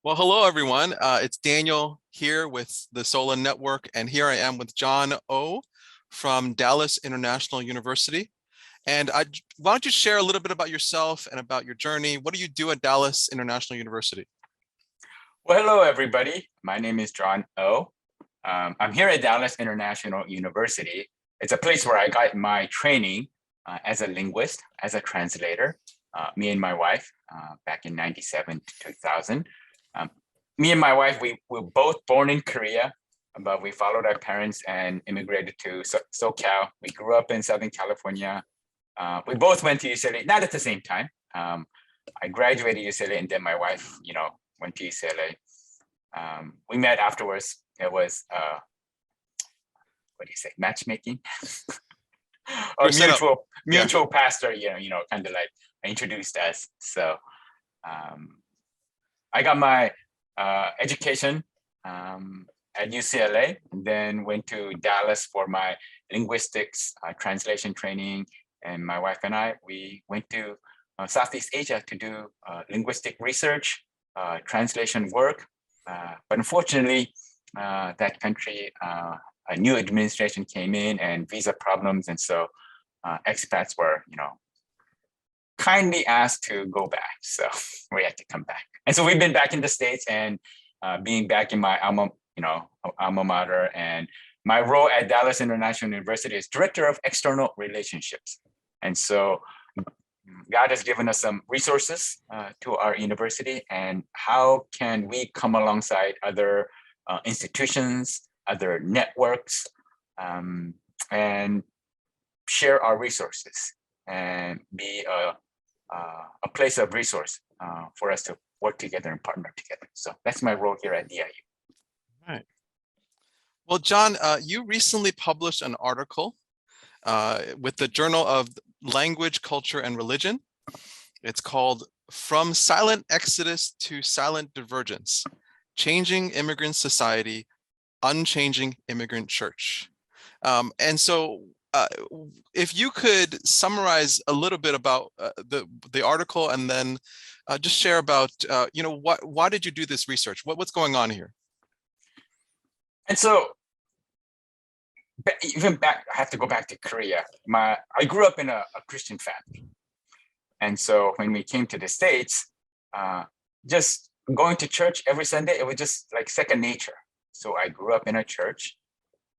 Well, hello, everyone. It's Daniel here with the SOLA Network, and here I am with John O from Dallas International University. And why don't you share a little bit about yourself and about your journey? What do you do at Dallas International University? Well, hello, everybody. My name is John O. I'm here at Dallas International University. It's a place where I got my training as a linguist, as a translator. Me and my wife, back in 97 to 2000. Me and my wife, we were both born in Korea, but we followed our parents and immigrated to SoCal. We grew up in Southern California. We both went to UCLA, not at the same time. I graduated UCLA, and then my wife, went to UCLA. We met afterwards. It was, what do you say, matchmaking? Or mutual pastor, kind of like introduced us. So I got my education at UCLA, and then went to Dallas for my linguistics translation training. And my wife and I, we went to Southeast Asia to do linguistic research, translation work. But unfortunately, that country, a new administration came in and visa problems. And so expats were, kindly asked to go back. So we had to come back. And so we've been back in the States, and being back in my alma mater. And my role at Dallas International University is Director of External Relationships. And so God has given us some resources to our university, and how can we come alongside other institutions, other networks, and share our resources and be a place of resource for us to work together and partner together. So that's my role here at DIU. All right. Well, John, you recently published an article with the Journal of Language, Culture, and Religion. It's called From Silent Exodus to Silent Divergence, Changing Immigrant Society, Unchanging Immigrant Church. And so if you could summarize a little bit about the article, and then just share about, why did you do this research? What's going on here? And so even back, I have to go back to Korea. I grew up in a Christian family. And so when we came to the States, just going to church every Sunday, it was just like second nature. So I grew up in a church.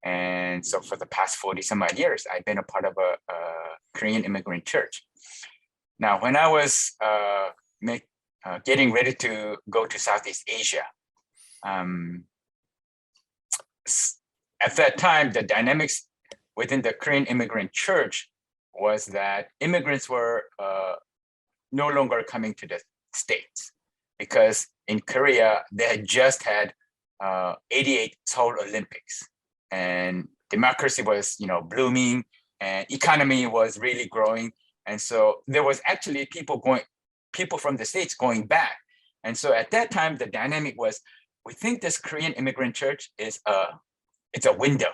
And so for the past 40 some odd years, I've been a part of a Korean immigrant church. Now, when I was getting ready to go to Southeast Asia, at that time, the dynamics within the Korean immigrant church was that immigrants were no longer coming to the States, because in Korea, they had just had 88 Seoul Olympics, and democracy was, blooming, and economy was really growing. And so there was actually people from the States going back. And so at that time, the dynamic was, we think this Korean immigrant church is it's a window,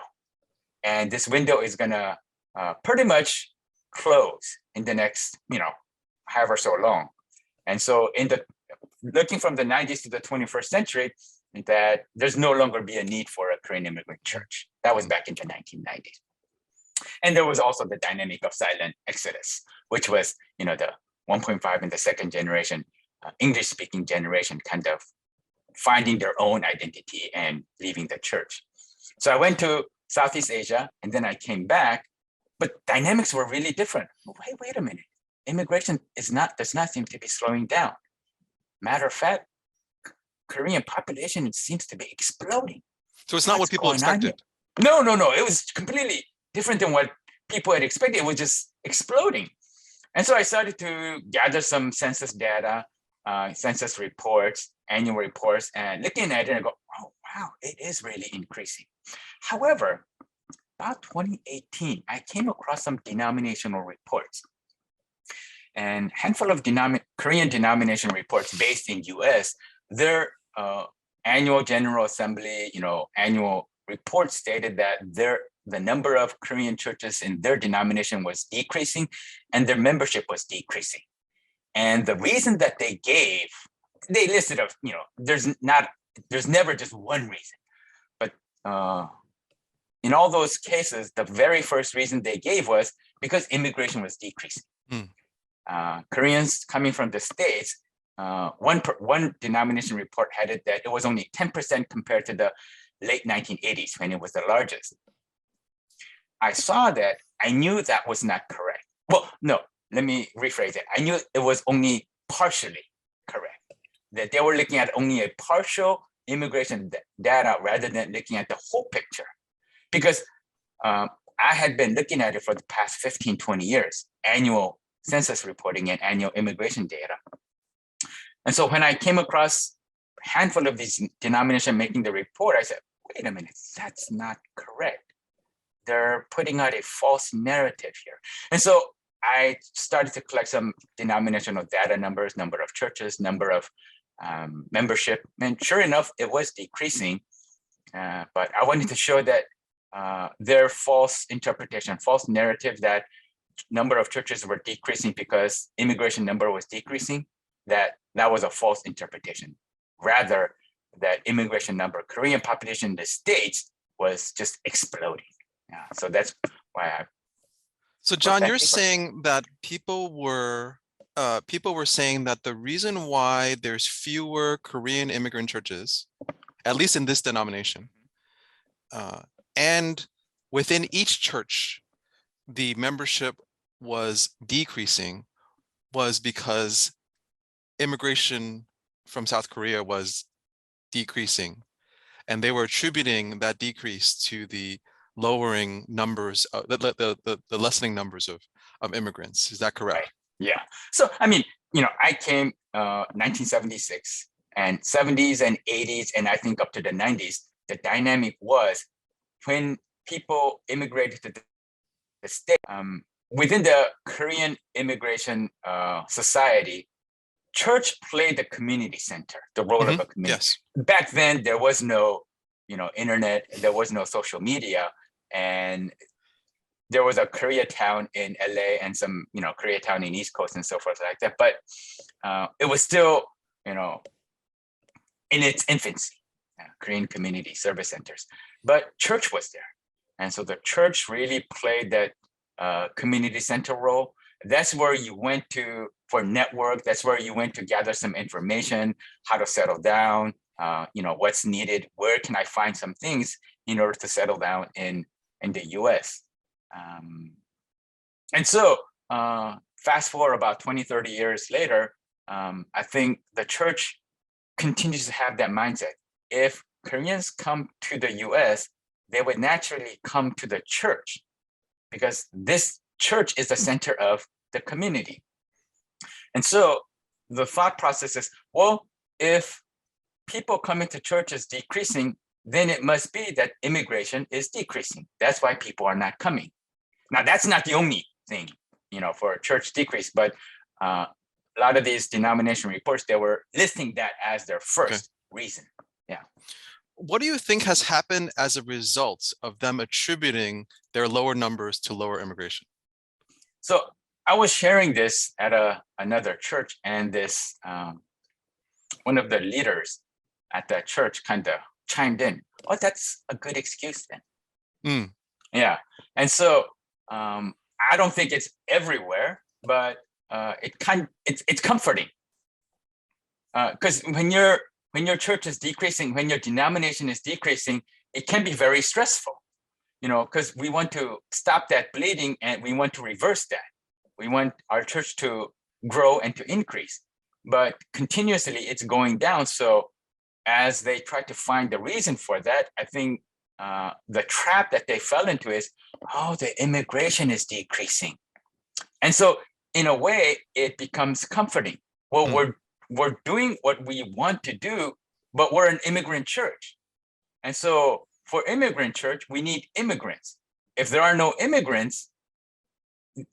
and this window is gonna pretty much close in the next, however so long. And so looking from the 90s to the 21st century, that there's no longer be a need for a Korean immigrant church. That was back in the 1990s. And there was also the dynamic of silent exodus, which was, the 1.5 and the second generation, English-speaking generation, kind of finding their own identity and leaving the church. So I went to Southeast Asia, and then I came back, but dynamics were really different. Wait a minute. Immigration does not seem to be slowing down. Matter of fact, Korean population seems to be exploding. So it's not what people expected. No. It was completely different than what people had expected. It was just exploding. And so I started to gather some census data, census reports, annual reports, and looking at it, and I go, oh, wow, it is really increasing. However, about 2018, I came across some denominational reports. And a handful of Korean denomination reports based in US, their annual General Assembly, annual report stated that the number of Korean churches in their denomination was decreasing, and their membership was decreasing. And the reason that they gave they listed of, there's never just one reason, but in all those cases, the very first reason they gave was because immigration was decreasing. Koreans coming from the States, one denomination report had it that it was only 10% compared to the late 1980s when it was the largest. I saw that, I knew that was not correct. Well, no, let me rephrase it. I knew it was only partially correct, that they were looking at only a partial immigration data rather than looking at the whole picture. Because I had been looking at it for the past 15, 20 years, annual census reporting and annual immigration data. And so when I came across a handful of these denominations making the report, I said, wait a minute, that's not correct. They're putting out a false narrative here. And so I started to collect some denominational data numbers, number of churches, number of membership. And sure enough, it was decreasing. But I wanted to show that their false interpretation, false narrative that number of churches were decreasing because immigration number was decreasing, that was a false interpretation. Rather, that immigration number, Korean population in the States was just exploding. So that's why I. So John, you're saying that people were saying that the reason why there's fewer Korean immigrant churches, at least in this denomination, and within each church, the membership was decreasing, was because immigration from South Korea was decreasing, and they were attributing that decrease to the lowering numbers, the lessening numbers of immigrants. Is that correct? Right. Yeah. So, I mean, I came 1976 and 70s and 80s, and I think up to the 90s, the dynamic was when people immigrated to the state, within the Korean immigration society, church played the community center, the role of a community. Yes. Back then, there was no, internet, there was no social media, and there was a Koreatown in LA and some, Koreatown in East Coast and so forth like that. But it was still, in its infancy, Korean community service centers. But church was there. And so the church really played that community center role. That's where you went to for network. That's where you went to gather some information, how to settle down, what's needed, where can I find some things in order to settle down in the US. And so fast forward about 20, 30 years later, I think the church continues to have that mindset. If Koreans come to the US, they would naturally come to the church because this church is the center of the community. And so the thought process is, well, if people coming to church is decreasing, then it must be that immigration is decreasing. That's why people are not coming. Now, that's not the only thing, for church decrease, but a lot of these denomination reports, they were listing that as their first reason. Yeah. What do you think has happened as a result of them attributing their lower numbers to lower immigration? So I was sharing this at another church, and this one of the leaders at that church kind of chimed in. Oh, that's a good excuse then. Yeah, and so I don't think it's everywhere, but it's comforting because when your church is decreasing, when your denomination is decreasing, it can be very stressful. Because we want to stop that bleeding and we want to reverse that. We want our church to grow and to increase, but continuously it's going down. So as they try to find the reason for that, I think the trap that they fell into is, the immigration is decreasing. And so in a way, it becomes comforting. Well, we're doing what we want to do, but we're an immigrant church. And so for immigrant church, we need immigrants. If there are no immigrants,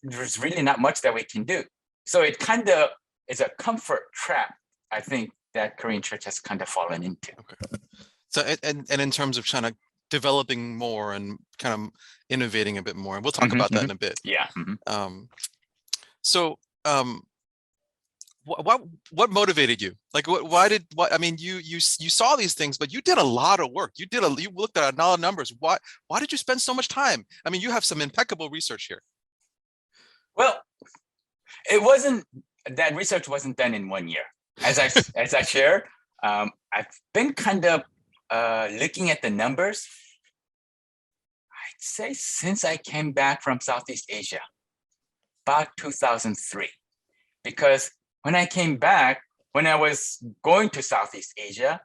there's really not much that we can do. So it kind of is a comfort trap, I think, that Korean church has kind of fallen into. Okay. So and in terms of China developing more and kind of innovating a bit more, and we'll talk about that in a bit. Yeah. So what motivated you? Like, I mean, you saw these things, but you did a lot of work. You looked at a lot of numbers. Why did you spend so much time? I mean, you have some impeccable research here. Well, that research wasn't done in 1 year. As I shared, I've been kind of looking at the numbers, I'd say since I came back from Southeast Asia, about 2003. Because when I came back, when I was going to Southeast Asia,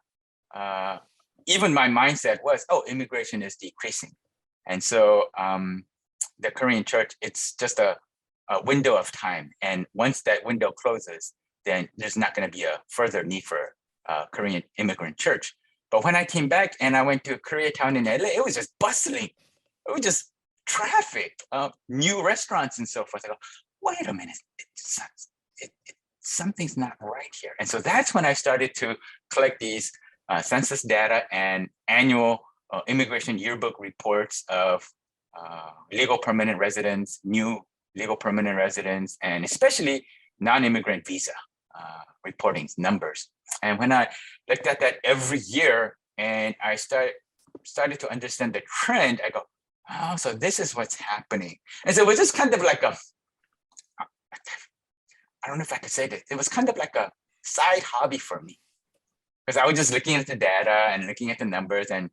even my mindset was, oh, immigration is decreasing. And so the Korean church, it's just a window of time. And once that window closes, then there's not going to be a further need for Korean immigrant church. But when I came back and I went to Koreatown in LA, it was just bustling. It was just traffic, new restaurants and so forth. I go, wait a minute, something's not right here. And so that's when I started to collect these census data and annual immigration yearbook reports of legal permanent residents, new legal permanent residents, and especially non-immigrant visa reporting numbers. And when I looked at that every year and I started to understand the trend, I go, oh, so this is what's happening. And so it was just kind of like I don't know if I could say this, it was kind of like a side hobby for me. Because I was just looking at the data and looking at the numbers and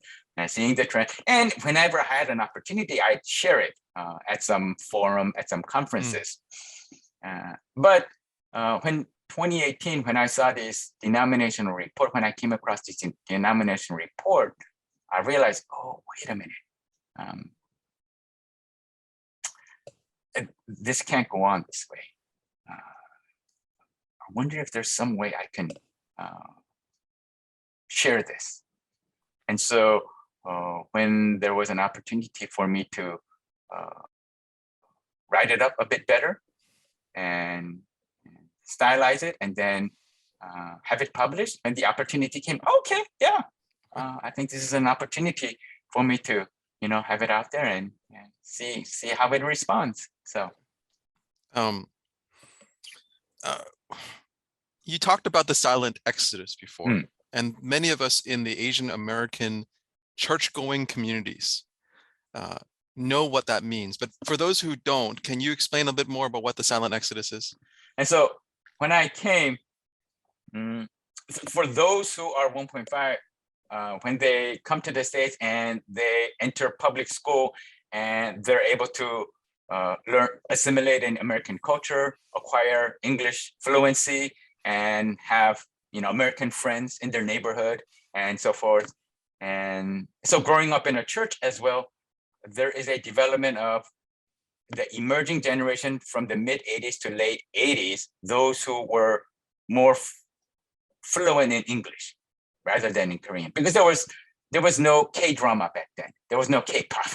seeing the trend. And whenever I had an opportunity, I'd share it at some forum, at some conferences. But when 2018, when I saw this denominational report, when I came across this denominational report, I realized, oh, wait a minute. This can't go on this way. I wonder if there's some way I can share this. And so when there was an opportunity for me to write it up a bit better and stylize it and then have it published, and the opportunity came, okay, yeah, I think this is an opportunity for me to, have it out there and see how it responds. So you talked about the silent exodus before, and many of us in the Asian American church-going communities know what that means. But for those who don't, can you explain a bit more about what the silent exodus is? And so when I came, for those who are 1.5, when they come to the States and they enter public school and they're able to assimilate in American culture, acquire English fluency, and have American friends in their neighborhood and so forth. And so growing up in a church as well, there is a development of the emerging generation from the mid 80s to late 80s, those who were more fluent in English rather than in Korean, because there was no K-drama back then. There was no K-pop,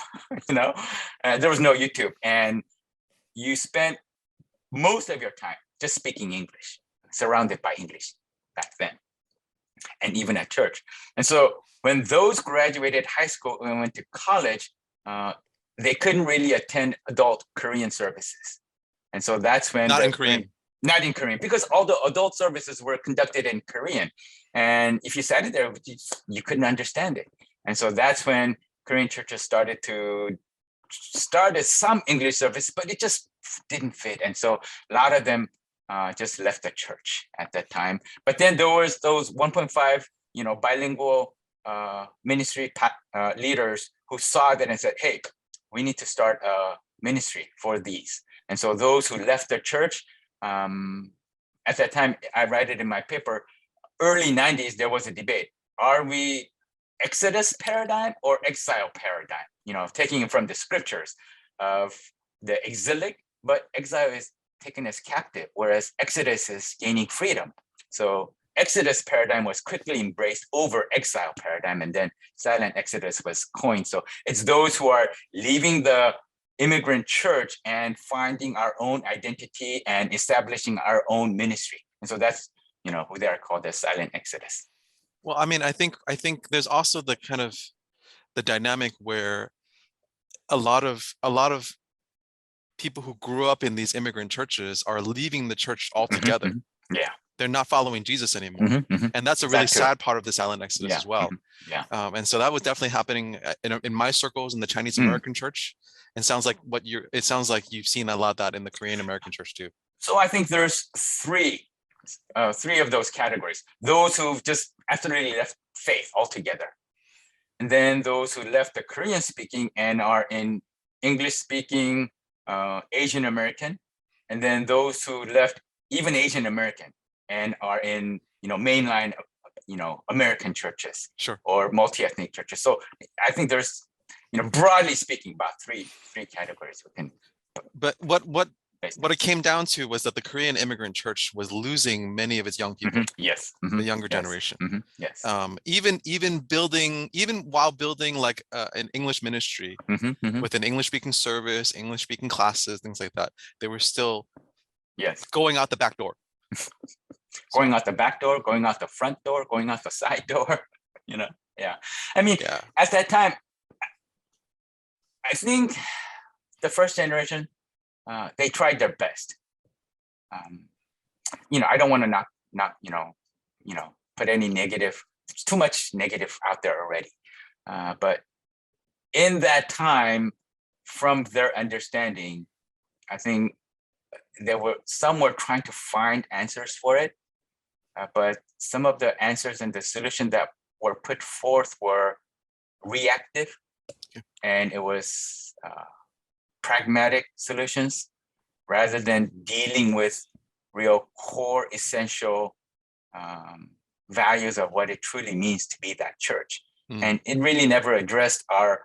there was no YouTube. And you spent most of your time just speaking English, surrounded by English back then, and even at church. And so when those graduated high school and went to college, they couldn't really attend adult Korean services. And so that's when— Not in Korean. Not in Korean, because all the adult services were conducted in Korean. And if you sat there, you couldn't understand it. And so that's when Korean churches started some English service, but it just didn't fit. And so a lot of them just left the church at that time. But then there was those 1.5, bilingual ministry leaders who saw that and said, hey, we need to start a ministry for these. And so those who left the church, at that time, I write it in my paper, early 90s, there was a debate. Are we Exodus paradigm or exile paradigm? Taking it from the scriptures of the exilic, but exile is taken as captive, whereas Exodus is gaining freedom. So Exodus paradigm was quickly embraced over exile paradigm, and then silent exodus was coined. So it's those who are leaving the immigrant church and finding our own identity and establishing our own ministry. And so that's, who they are called the silent exodus. Well, I mean, I think there's also the kind of the dynamic where a lot of people who grew up in these immigrant churches are leaving the church altogether. Yeah. They're not following Jesus anymore. And that's a really That's true. sad part of the silent exodus as well. Yeah. And so that was definitely happening in my circles in the Chinese American church. And sounds like it sounds like you've seen a lot of that in the Korean American church too. So I think there's three of those categories. Those who've just absolutely left faith altogether. And then those who left the Korean speaking and are in English speaking Asian American. And then those who left even Asian American and are in, mainline, American churches, sure, or multi-ethnic churches. So I think there's, broadly speaking, about three categories within. But what it came down to was that the Korean immigrant church was losing many of its young people. Yes. The younger generation. Yes. Even while building like an English ministry with an English speaking service, English speaking classes, things like that, they were still going out the back door. Going out the back door, going out the front door, going out the side door, yeah. I mean, at that time, I think the first generation, they tried their best. I don't want to not put any negative, there's too much negative out there already. But in that time, from their understanding, I think some were trying to find answers for it. But some of the answers and the solution that were put forth were reactive, and it was pragmatic solutions rather than dealing with real core essential values of what it truly means to be that church. And it really never addressed our,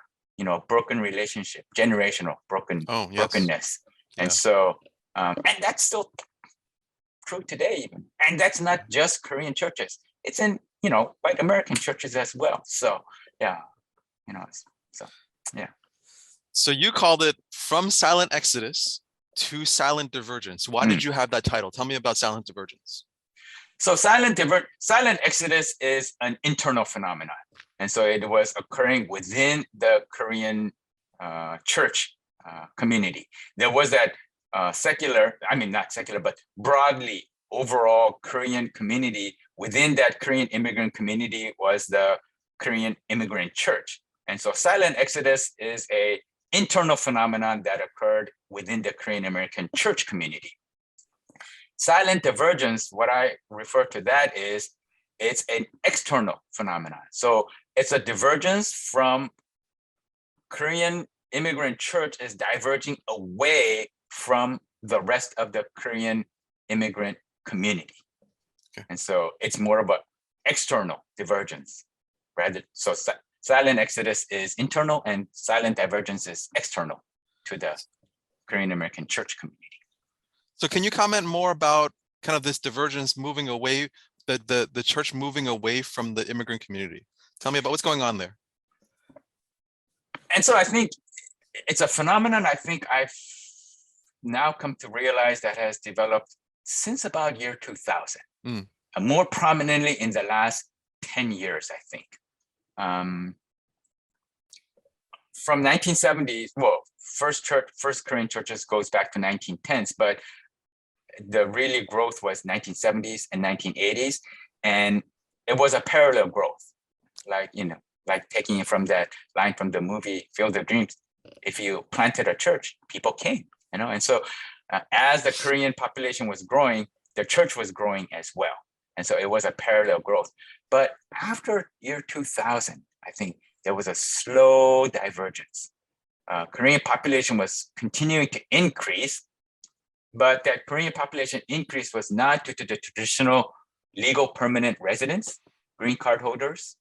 broken relationship, generational brokenness. And so, and that's still true today even. And that's not just Korean churches. It's in, white American churches as well. So, So you called it From Silent Exodus to Silent Divergence. Why did you have that title? Tell me about Silent Divergence. So Silent Exodus is an internal phenomenon. And so it was occurring within the Korean church community. There was that not secular, but broadly overall Korean community. Within that Korean immigrant community was the Korean immigrant church. And so Silent Exodus is an internal phenomenon that occurred within the Korean American church community. Silent Divergence, what I refer to that is, it's an external phenomenon. So it's a divergence from Korean immigrant church is diverging away from the rest of the Korean immigrant community. And so it's more of an external divergence rather. So Silent Exodus is internal and Silent Divergence is external to the Korean American church community. So can you comment more about kind of this divergence moving away, the church moving away from the immigrant community? Tell me about what's going on there. And so I think it's a phenomenon I think I've now come to realize that has developed since about year 2000, and more prominently in the last 10 years, I think. From 1970s, well, first Korean churches goes back to 1910s, but the really growth was 1970s and 1980s, and it was a parallel growth, like taking it from that line from the movie Field of Dreams. If you planted a church, people came, and so as the Korean population was growing, the church was growing as well, and so it was a parallel growth. But after year 2000, I think there was a slow divergence. Korean population was continuing to increase, but that Korean population increase was not due to the traditional legal permanent residents, green card holders,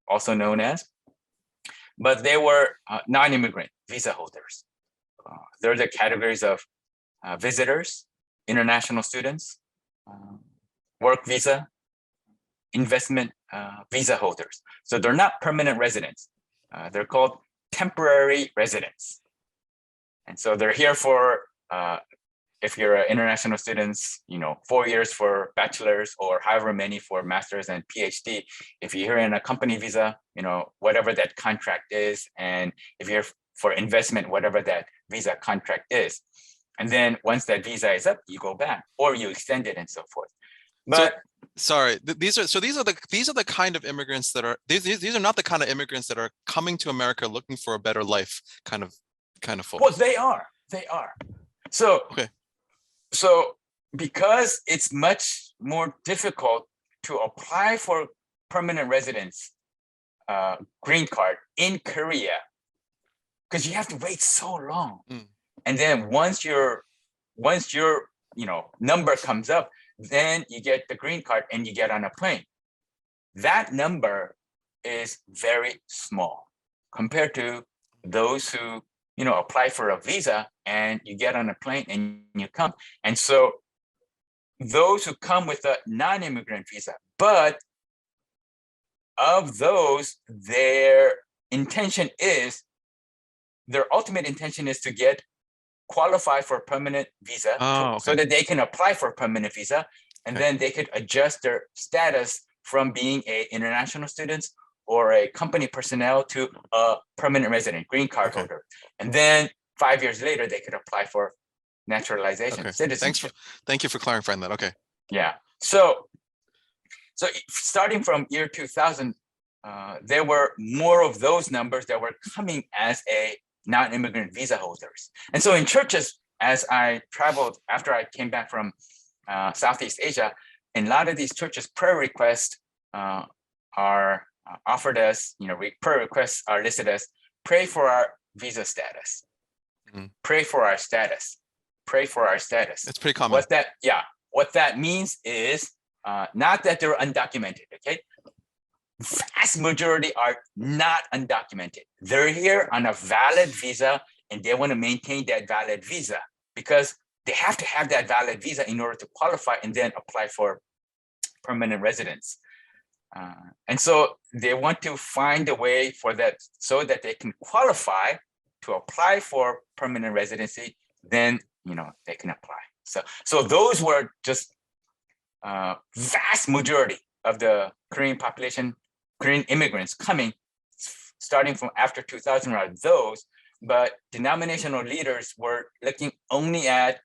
also known as, but they were non-immigrant visa holders. They're the categories of visitors, international students, work visa, investment visa holders. So they're not permanent residents. They're called temporary residents. And so they're here for, if you're an international students, 4 years for bachelor's or however many for master's and PhD. If you're here in a company visa, whatever that contract is. And if you're for investment, whatever that visa contract is. And then once that visa is up, you go back or you extend it and so forth. But Sorry, these are the kind of immigrants that are these are not the kind of immigrants that are coming to America looking for a better life, kind of folks. well, they are. So Okay. So because it's much more difficult to apply for permanent residence green card in Korea, because you have to wait so long. And then once your number comes up, then you get the green card and you get on a plane. That number is very small compared to those who apply for a visa and you get on a plane and you come. And so those who come with a non-immigrant visa, but of those, their ultimate intention is to qualify for a permanent visa so that they can apply for a permanent visa, and then they could adjust their status from being a international students or a company personnel to a permanent resident green card holder. And then 5 years later, they could apply for naturalization, citizenship. Thank you for clarifying that. Okay. Yeah. So starting from year 2000, there were more of those numbers that were coming as a non-immigrant visa holders. And so in churches, as I traveled after I came back from Southeast Asia, in a lot of these churches, prayer requests are offered as, prayer requests are listed as pray for our visa status, pray for our status, pray for our status. It's pretty common. What that means is not that they're undocumented, okay? Vast majority are not undocumented. They're here on a valid visa and they want to maintain that valid visa because they have to have that valid visa in order to qualify and then apply for permanent residence. And so they want to find a way for that so that they can qualify to apply for permanent residency, then they can apply. So those were just vast majority of the Korean population, Korean immigrants coming, starting from after 2000 are those, but denominational leaders were looking only at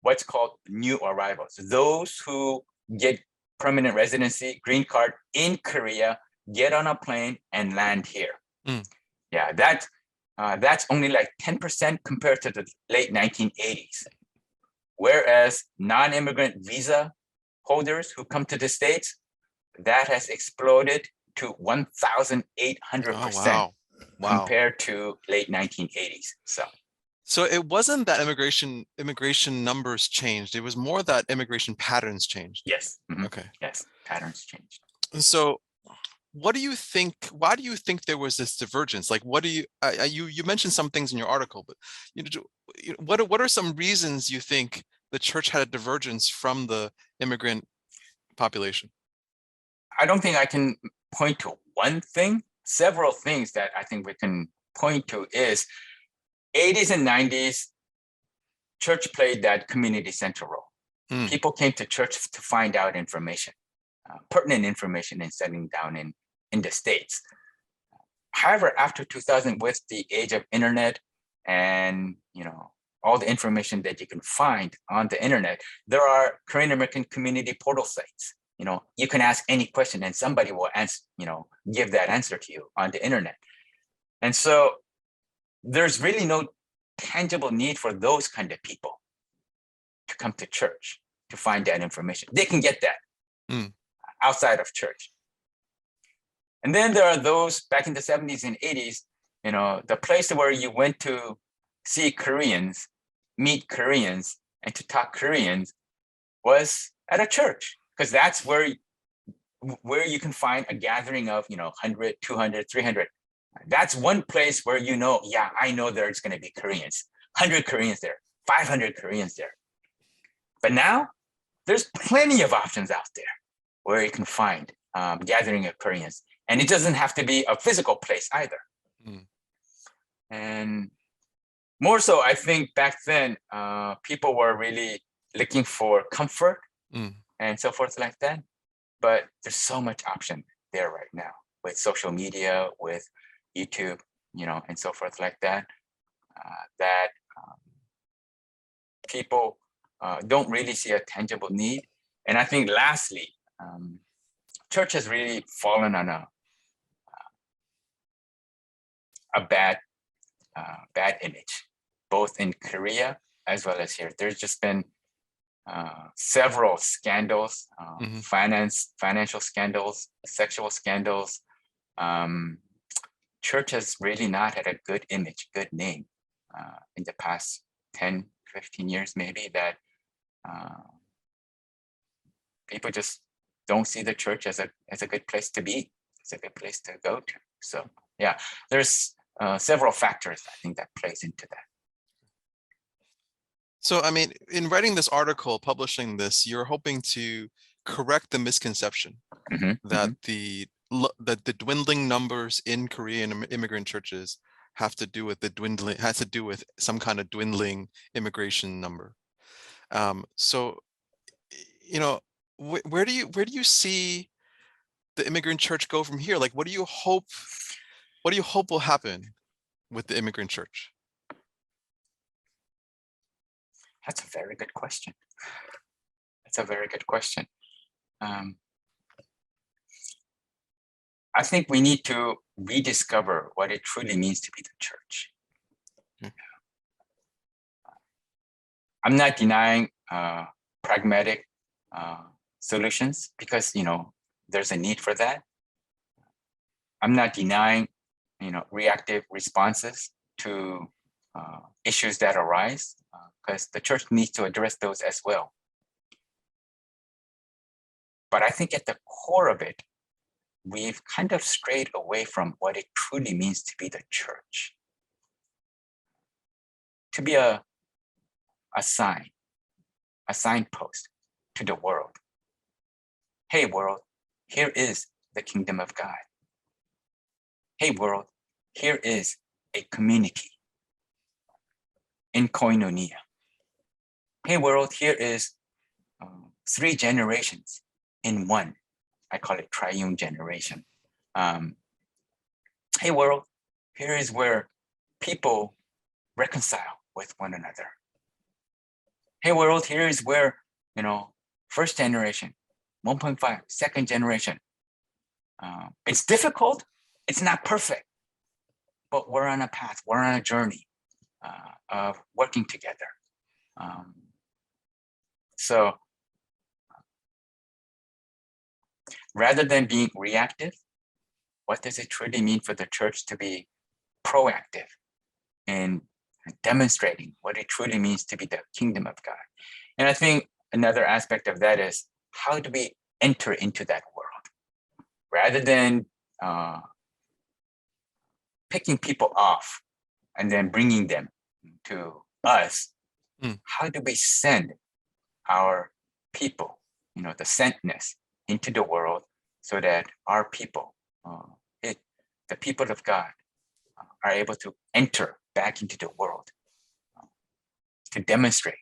what's called new arrivals. Those who get permanent residency, green card in Korea, get on a plane and land here. Yeah, that's only like 10% compared to the late 1980s. Whereas non-immigrant visa holders who come to the States, that has exploded to 1,800% compared to late 1980s. So it wasn't that immigration numbers changed. It was more that immigration patterns changed. Yes. Okay. Yes, patterns changed. So what do you think? Why do you think there was this divergence? Like, what do you you mentioned some things in your article, but what are some reasons you think the church had a divergence from the immigrant population? I don't think I can point to one thing. Several things that I think we can point to is 80s and 90s, church played that community central role. People came to church to find out information, pertinent information in settling down in the States. However, after 2000, with the age of internet and all the information that you can find on the internet, there are Korean American community portal sites. You can ask any question and somebody will answer, give that answer to you on the internet. And so there's really no tangible need for those kind of people to come to church to find that information. They can get that outside of church. And then there are those back in the 70s and 80s, the place where you went to see Koreans, meet Koreans, and to talk Koreans was at a church, because that's where you can find a gathering of 100, 200, 300. That's one place where I know there's going to be Koreans, 100 Koreans there, 500 Koreans there. But now there's plenty of options out there where you can find gathering of Koreans. And it doesn't have to be a physical place either. And more so, I think back then, people were really looking for comfort and so forth like that. But there's so much option there right now with social media, with YouTube, and so forth like that, that people don't really see a tangible need. And I think lastly, church has really fallen on a bad image, both in Korea as well as here. There's just been several scandals, financial scandals, sexual scandals. Church has really not had a good image, good name in the past 10, 15 years, maybe, that people just don't see the church as a good place to be. It's a good place to go to. So yeah, there's several factors I think that plays into that. So, I mean, in writing this article, publishing this, you're hoping to correct the misconception that the dwindling numbers in Korean immigrant churches has to do with some kind of dwindling immigration number. So, you know, where do you see the immigrant church go from here? Like, what do you hope will happen with the immigrant church? That's a very good question. That's a very good question. I think we need to rediscover what it truly means to be the church. I'm not denying pragmatic solutions, because there's a need for that. I'm not denying reactive responses to issues that arise, because the church needs to address those as well. But I think at the core of it, we've kind of strayed away from what it truly means to be the church. To be a sign, a signpost to the world. Hey world, here is the kingdom of God. Hey world, here is a community in koinonia. Hey world, here is 3 generations in one. I call it triune generation. Hey world, here is where people reconcile with one another. Hey world, here is where, first generation, 1.5, second generation. It's difficult, it's not perfect, but we're on a path, we're on a journey of working together. So rather than being reactive, what does it truly mean for the church to be proactive in demonstrating what it truly means to be the kingdom of God? And I think another aspect of that is, how do we enter into that world? Rather than picking people off and then bringing them to us, how do we send our people, the sentness, into the world, so that our people, the people of God, are able to enter back into the world to demonstrate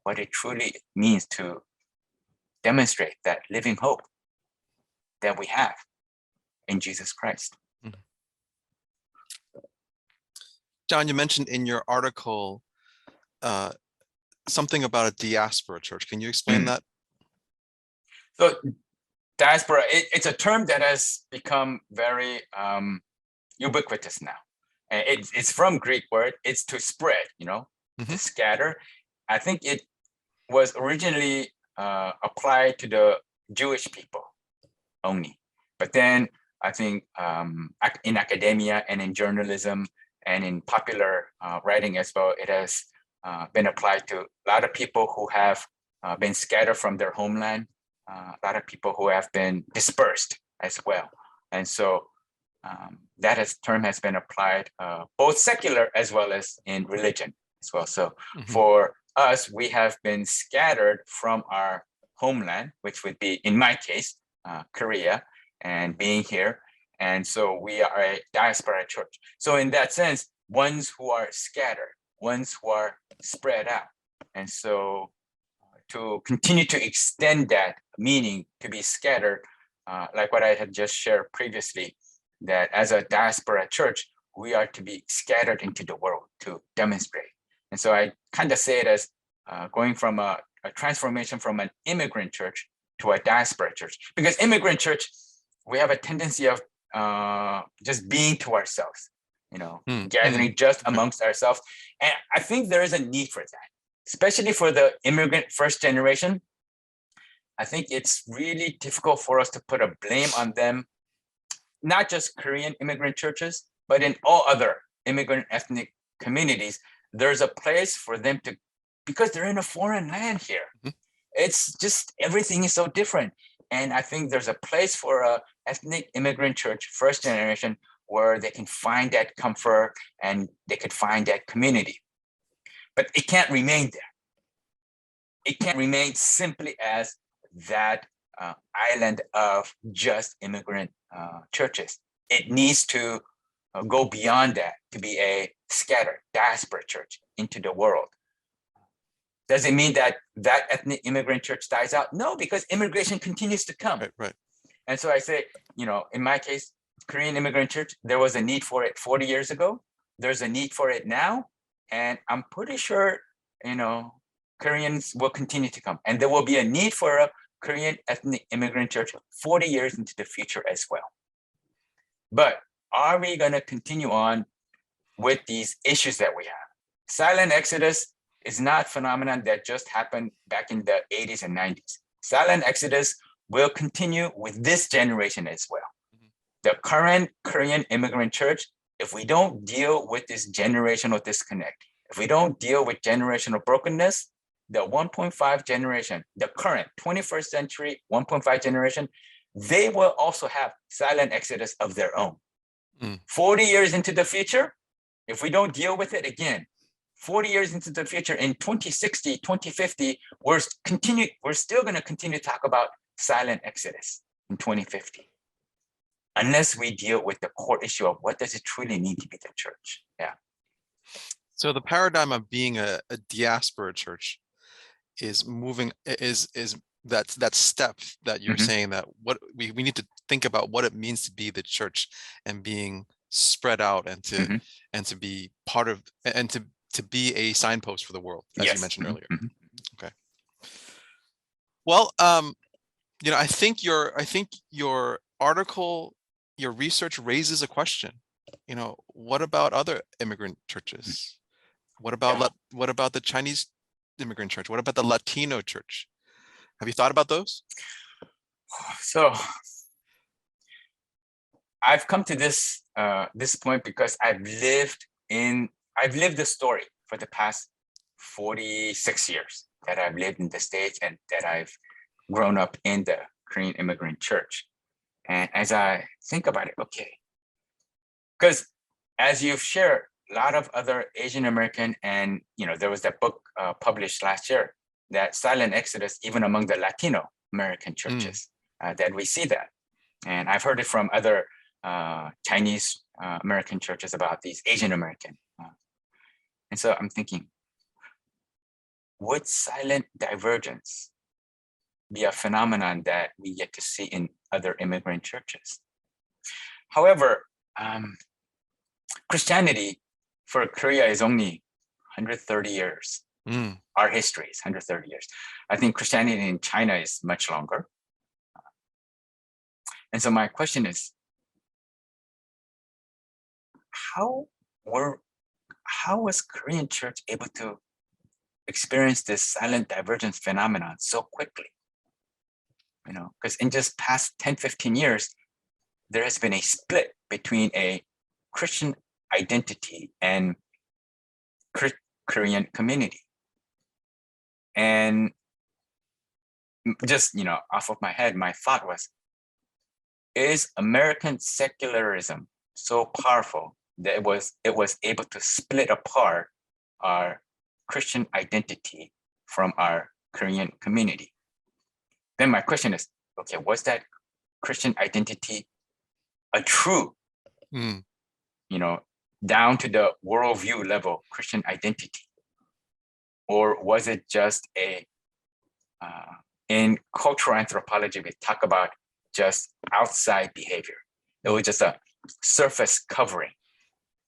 what it truly means to demonstrate that living hope that we have in Jesus Christ. John, you mentioned in your article something about a diaspora church. Can you explain that? So diaspora, it's a term that has become very ubiquitous now. And it's from Greek word, it's to spread, to scatter. I think it was originally applied to the Jewish people only. But then I think in academia and in journalism and in popular writing as well, it has been applied to a lot of people who have been scattered from their homeland, a lot of people who have been dispersed as well. And so that term has been applied both secular as well as in religion as well. So for us, we have been scattered from our homeland, which would be, in my case, Korea, and being here. And so we are a diaspora church. So in that sense, ones who are scattered, ones who are spread out. And so to continue to extend that meaning to be scattered, like what I had just shared previously, that as a diaspora church, we are to be scattered into the world to demonstrate. And so I kind of say it as going from a transformation from an immigrant church to a diaspora church. Because immigrant church, we have a tendency of just being to ourselves, gathering just amongst ourselves. And I think there is a need for that, especially for the immigrant first generation. I think it's really difficult for us to put a blame on them, not just Korean immigrant churches, but in all other immigrant ethnic communities. There's a place for them to, because they're in a foreign land here. It's just, everything is so different. And I think there's a place for a ethnic immigrant church, first generation, where they can find that comfort and they could find that community. But it can't remain there. It can't remain simply as that island of just immigrant churches. It needs to go beyond that to be a scattered diaspora church into the world. Does it mean that that ethnic immigrant church dies out? No, because immigration continues to come. Right. And so I say, in my case, Korean immigrant church, there was a need for it 40 years ago. There's a need for it now. And I'm pretty sure, Koreans will continue to come. And there will be a need for a Korean ethnic immigrant church 40 years into the future as well. But are we going to continue on with these issues that we have? Silent exodus is not a phenomenon that just happened back in the 80s and 90s. Silent exodus will continue with this generation as well. The current Korean immigrant church, if we don't deal with this generational disconnect, if we don't deal with generational brokenness, the 1.5 generation, the current 21st century 1.5 generation, they will also have silent exodus of their own. 40 years into the future, if we don't deal with it again, 40 years into the future, in 2060, 2050, we're still going to continue to talk about silent exodus in 2050, unless we deal with the core issue of what does it truly mean to be the church. Yeah. So the paradigm of being a diaspora church is moving, is that step that you're saying, that what we need to think about what it means to be the church and being spread out and to and to be part of, and to be a signpost for the world, as you mentioned earlier. Okay. Well, I think your article, your research raises a question. What about other immigrant churches? What about the Chinese immigrant church? What about the Latino church? Have you thought about those? So I've come to this point because I've lived the story for the past 46 years that I've lived in the States and that I've grown up in the Korean immigrant church. And as I think about it, okay, because as you've shared, a lot of other Asian American, and there was that book published last year, that silent exodus, even among the Latino American churches, that we see that. And I've heard it from other Chinese American churches about these Asian American. And so I'm thinking, would silent divergence be a phenomenon that we get to see in other immigrant churches? However, Christianity for Korea is only 130 years. Our history is 130 years. I think Christianity in China is much longer. And so my question is, how was Korean church able to experience this silent divergence phenomenon so quickly? Because in just past 10, 15 years, there has been a split between a Christian identity and Korean community. And just, off of my head, my thought was, is American secularism so powerful that it was able to split apart our Christian identity from our Korean community? Then my question is, okay, was that Christian identity a true, down to the worldview level Christian identity? Or was it just in cultural anthropology, we talk about just outside behavior. It was just a surface covering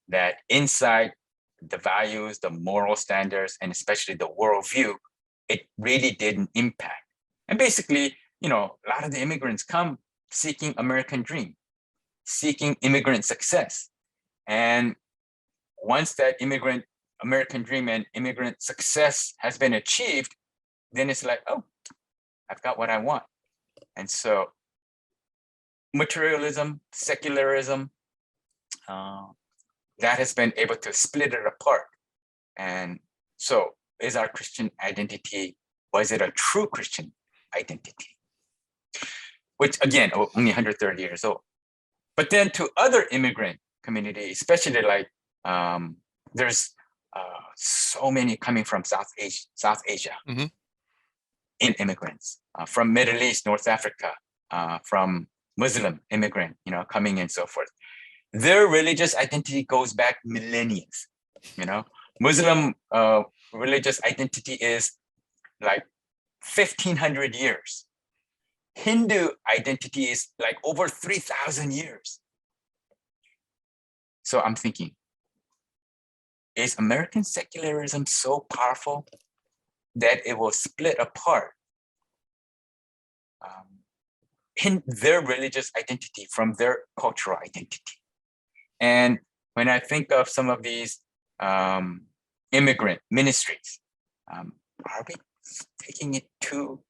that inside the values, the moral standards, and especially the worldview, it really didn't impact. And basically, a lot of the immigrants come seeking American dream, seeking immigrant success. And once that American dream and immigrant success has been achieved, then it's like, oh, I've got what I want. And so materialism, secularism, that has been able to split it apart. And so is our Christian identity, was it a true Christian identity? Which again, only 130 years old. But then to other immigrant communities, especially like there's so many coming from South Asia, in immigrants, from Middle East, North Africa, from Muslim immigrant, coming and so forth. Their religious identity goes back millennia. Muslim religious identity is like 1,500 years. Hindu identity is like over 3,000 years. So I'm thinking, is American secularism so powerful that it will split apart in their religious identity from their cultural identity? And when I think of some of these immigrant ministries, are we taking it too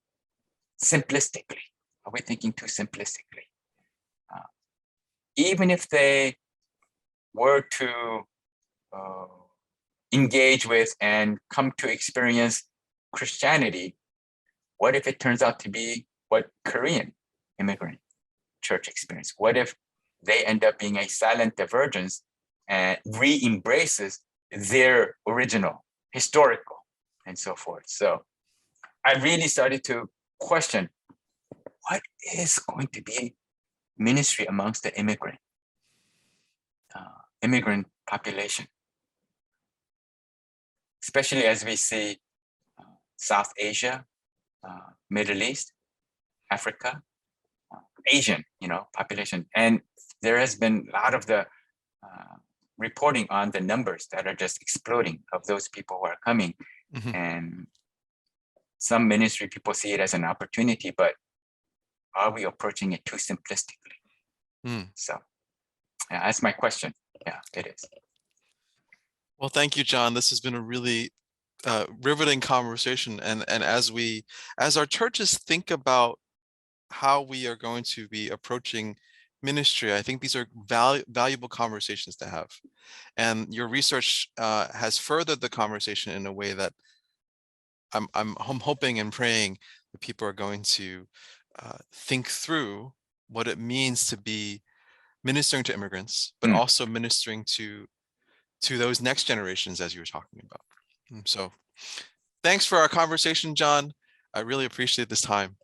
simplistically? Are we thinking too simplistically? Even if they were to engage with and come to experience Christianity, what if it turns out to be what Korean immigrant church experience? What if they end up being a silent divergence and re-embraces their original, historical, and so forth? So I really started to question, what is going to be ministry amongst the immigrant population? Especially as we see South Asia, Middle East, Africa, Asian, population. And there has been a lot of the reporting on the numbers that are just exploding of those people who are coming. And some ministry people see it as an opportunity, but are we approaching it too simplistically? So yeah, that's my question. Yeah, it is. Well, thank you, John. This has been a really riveting conversation. And as our churches think about how we are going to be approaching ministry, I think these are valuable conversations to have. And your research has furthered the conversation in a way that I'm hoping and praying that people are going to think through what it means to be ministering to immigrants, but also ministering to those next generations, as you were talking about. So thanks for our conversation, John. I really appreciate this time.